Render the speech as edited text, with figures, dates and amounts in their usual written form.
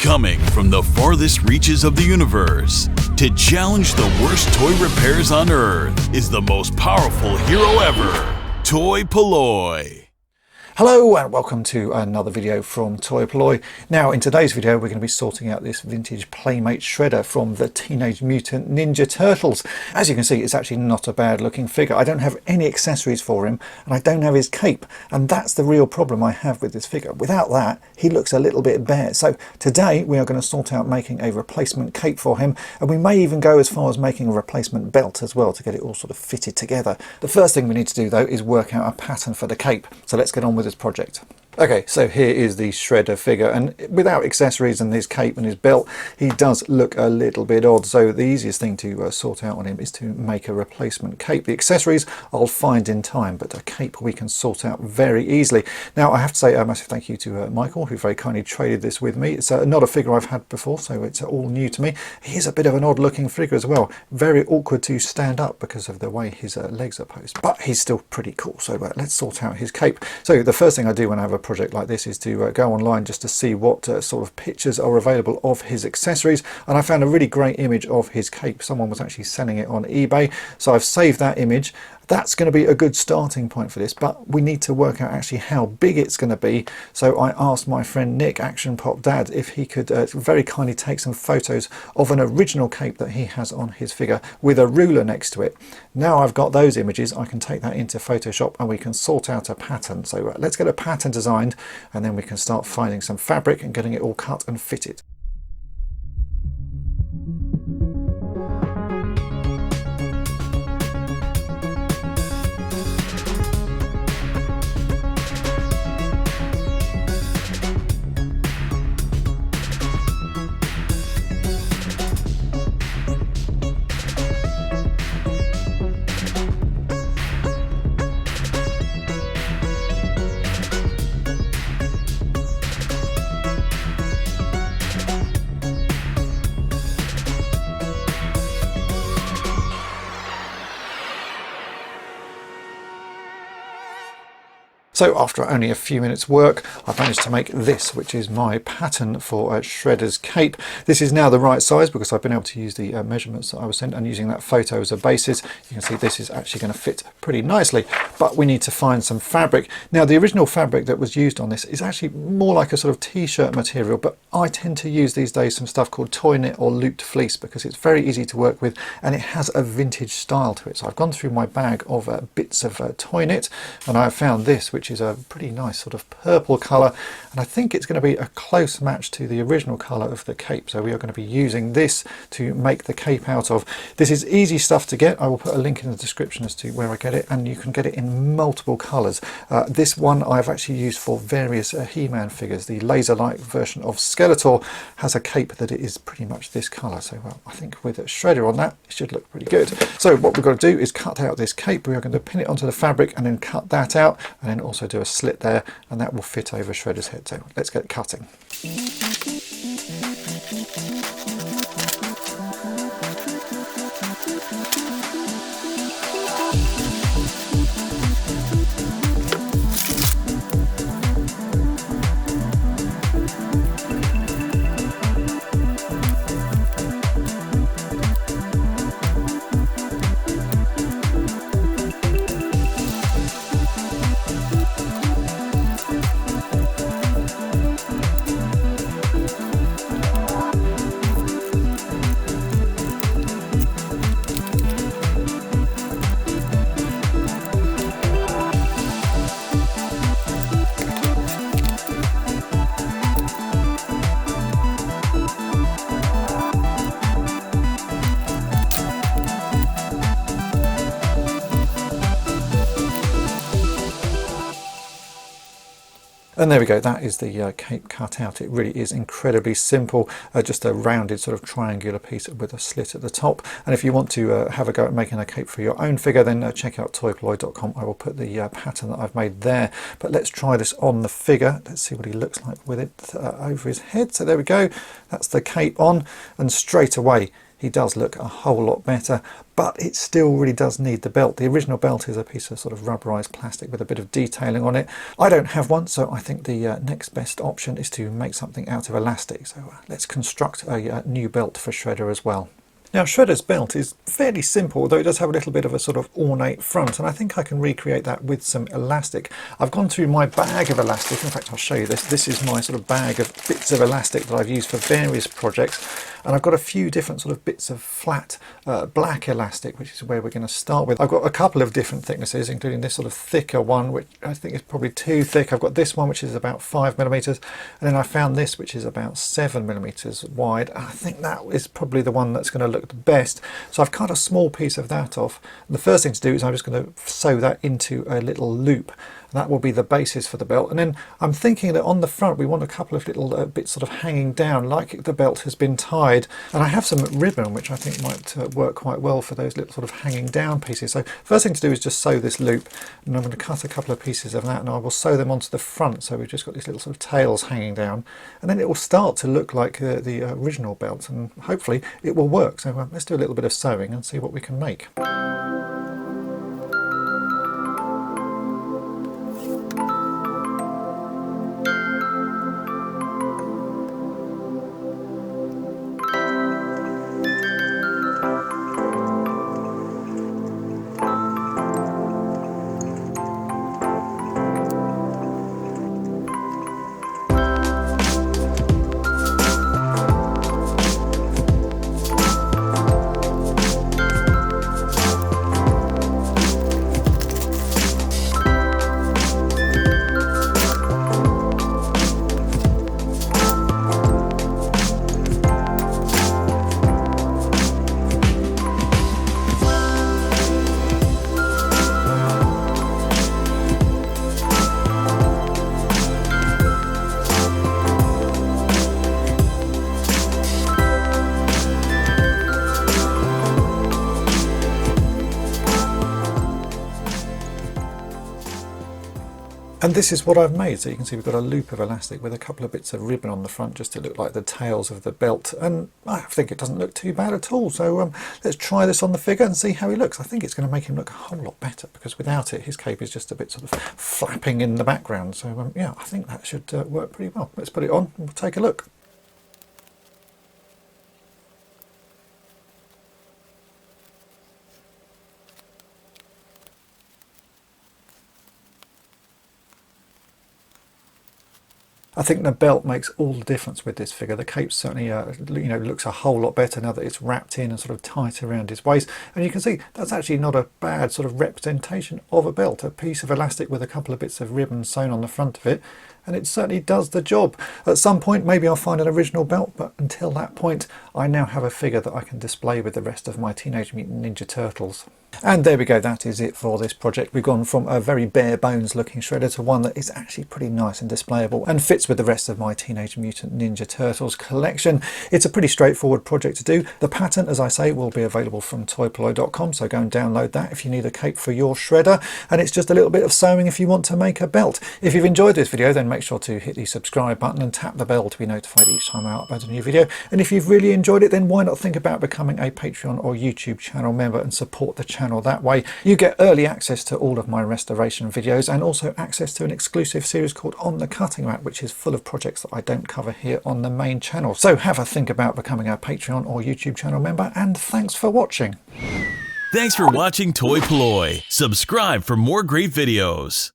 Coming from the farthest reaches of the universe to challenge the worst toy repairs on Earth is the most powerful hero ever, toy-polloi. Hello and welcome to another video from toy-polloi. Now in today's video we're going to be sorting out this vintage Playmate shredder from the Teenage Mutant Ninja Turtles. As you can see, it's actually not a bad looking figure. I don't have any accessories for him and I don't have his cape, and that's the real problem I have with this figure. Without that he looks a little bit bare. So today we are going to sort out making a replacement cape for him, and we may even go as far as making a replacement belt as well to get it all sort of fitted together. The first thing we need to do though is work out a pattern for the cape. So let's get on with this project. Okay, so here is the shredder figure, and without accessories and his cape and his belt, he does look a little bit odd. So the easiest thing to sort out on him is to make a replacement cape. The accessories I'll find in time, but a cape we can sort out very easily. Now I have to say a massive thank you to Michael, who very kindly traded this with me. It's not a figure I've had before, so it's all new to me. He is a bit of an odd looking figure as well. Very awkward to stand up because of the way his legs are posed, but he's still pretty cool. So let's sort out his cape. So the first thing I do when I have a project like this is to go online just to see what sort of pictures are available of his accessories, and I found a really great image of his cape. Someone was actually selling it on eBay, so I've saved that image. That's going to be a good starting point for this, but we need to work out actually how big it's going to be. So I asked my friend Nick, Action Pop Dad, if he could very kindly take some photos of an original cape that he has on his figure with a ruler next to it. Now I've got those images, I can take that into Photoshop and we can sort out a pattern. So let's get a pattern designed, and then we can start finding some fabric and getting it all cut and fitted. So after only a few minutes work, I've managed to make this, which is my pattern for Shredder's cape. This is now the right size because I've been able to use the measurements that I was sent, and using that photo as a basis, you can see this is actually going to fit pretty nicely. But we need to find some fabric. Now the original fabric that was used on this is actually more like a sort of t-shirt material, but I tend to use these days some stuff called toy knit or looped fleece because it's very easy to work with and it has a vintage style to it. So I've gone through my bag of bits of toy knit, and I've found this, which is a pretty nice sort of purple colour, and I think it's going to be a close match to the original colour of the cape. So we are going to be using this to make the cape out of. This is easy stuff to get. I will put a link in the description as to where I get it, and you can get it in multiple colours. This one I've actually used for various He-Man figures. The laser-like version of Skeletor has a cape that is pretty much this colour, so I think with a shredder on that it should look pretty good. So what we've got to do is cut out this cape. We are going to pin it onto the fabric and then cut that out, and then also do a slit there, and that will fit over Shredder's head. So let's get cutting. And there we go, that is the cape cut out. It really is incredibly simple, just a rounded sort of triangular piece with a slit at the top. And if you want to have a go at making a cape for your own figure, then check out toy-polloi.com. I will put the pattern that I've made there. But let's try this on the figure. Let's see what he looks like with it over his head. So there we go, that's the cape on, and straight away he does look a whole lot better, but it still really does need the belt. The original belt is a piece of sort of rubberized plastic with a bit of detailing on it. I don't have one, so I think the next best option is to make something out of elastic. So let's construct a new belt for Shredder as well. Now, Shredder's belt is fairly simple, though it does have a little bit of a sort of ornate front, and I think I can recreate that with some elastic. I've gone through my bag of elastic. In fact, I'll show you this. This is my sort of bag of bits of elastic that I've used for various projects, and I've got a few different sort of bits of flat black elastic, which is where we're going to start with. I've got a couple of different thicknesses, including this sort of thicker one, which I think is probably too thick. I've got this one, which is about 5mm, and then I found this, which is about 7mm wide. I think that is probably the one that's going to look the best. So I've cut a small piece of that off. And the first thing to do is I'm just going to sew that into a little loop. That will be the basis for the belt. And then I'm thinking that on the front we want a couple of little bits sort of hanging down like the belt has been tied. And I have some ribbon which I think might work quite well for those little sort of hanging down pieces. So first thing to do is just sew this loop, and I'm going to cut a couple of pieces of that and I will sew them onto the front. So we've just got these little sort of tails hanging down, and then it will start to look like the original belt, and hopefully it will work. So let's do a little bit of sewing and see what we can make. And this is what I've made. So you can see we've got a loop of elastic with a couple of bits of ribbon on the front just to look like the tails of the belt, and I think it doesn't look too bad at all. So let's try this on the figure and see how he looks. I think it's going to make him look a whole lot better, because without it his cape is just a bit sort of flapping in the background. So yeah, I think that should work pretty well. Let's put it on and we'll take a look. I think the belt makes all the difference with this figure. The cape certainly looks a whole lot better now that it's wrapped in and sort of tight around his waist. And you can see that's actually not a bad sort of representation of a belt. A piece of elastic with a couple of bits of ribbon sewn on the front of it, and it certainly does the job. At some point maybe I'll find an original belt, but until that point I now have a figure that I can display with the rest of my Teenage Mutant Ninja Turtles. And there we go, that is it for this project. We've gone from a very bare bones looking Shredder to one that is actually pretty nice and displayable and fits with the rest of my Teenage Mutant Ninja Turtles collection. It's a pretty straightforward project to do. The pattern, as I say, will be available from toy-polloi.com, so go and download that if you need a cape for your Shredder. And it's just a little bit of sewing if you want to make a belt. If you've enjoyed this video, then make sure to hit the subscribe button and tap the bell to be notified each time I upload a new video. And if you've really enjoyed it, then why not think about becoming a Patreon or YouTube channel member and support the channel that way. You get early access to all of my restoration videos, and also access to an exclusive series called On the Cutting Mat, which is full of projects that I don't cover here on the main channel. So have a think about becoming a Patreon or YouTube channel member, and thanks for watching. Thanks for watching Toy-Polloi. Subscribe for more great videos.